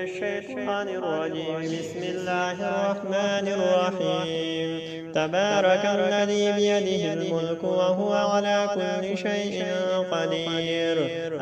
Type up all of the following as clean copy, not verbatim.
الشيطان الرجيم. بسم الله الرحمن الرحيم. تبارك الذي بيده الملك وهو على كل شيء قدير.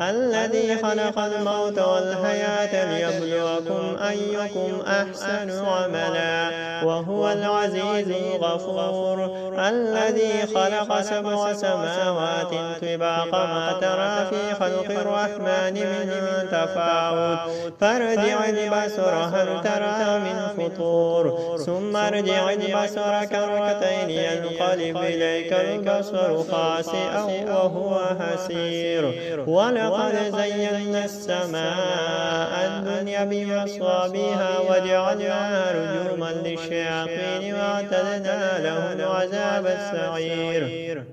الذي خلق الموت والحياة ليبلوكم أيكم أحسن عملا وهو العزيز الغفور. الذي خلق 7 سماوات طباقا ما ترى في خلق الرحمن من تفاوت فارجع البصر هل ترى من فطور ثم ارجع البصر كرتين ينقلب إليك البصر خاسئا وهو حسير. ولقد زينا السماء الدنيا بمصابيها وجعلناها رجوما للشياطين واعتدنا لهم عذاب السعير.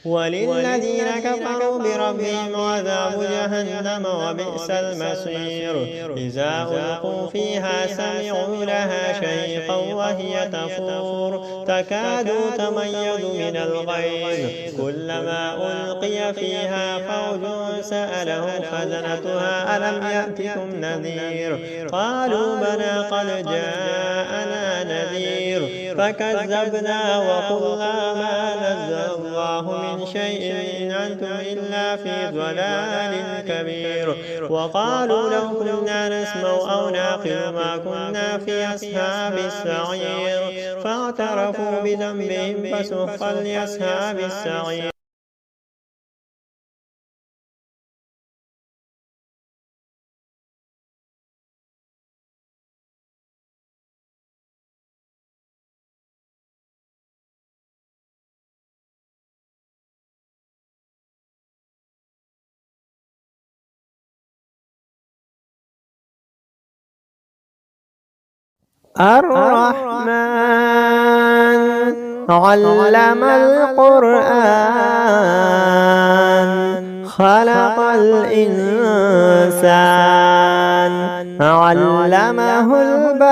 وللذين كفروا بربهم عذاب جهنم وبئس المصير. إذا ألقوا فيها سمعوا لها شهيقا وهي تفور تكاد تميز من الغيظ كلما ألقي فيها فوج سألهم خزنتها ألم يأتكم نذير قالوا بلى قد جاءنا نذير فكذبنا وقلنا ما نزل الله من شيء إن أنتم إلا في ضلال كبير. وقالوا لو كنا نسمع أو نعقل ما كنا في أصحاب السعير فاعترفوا بذنبهم فسحقا لأصحاب السعير. الرحمن علم القرآن خلق الإنسان علمه البيان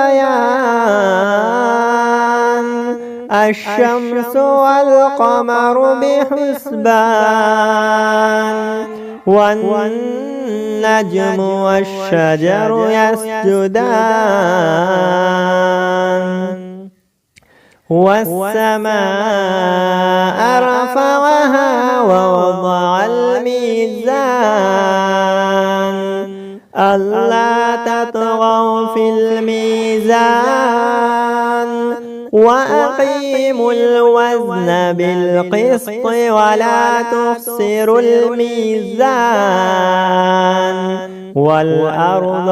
الشمس والقمر بحسبان والنجم والشجر يسجدان والسماء رفعها ووضع الميزان ألا تطغوا في الميزان وأقيموا الوزن بالقسط ولا تخسروا الميزان والأرض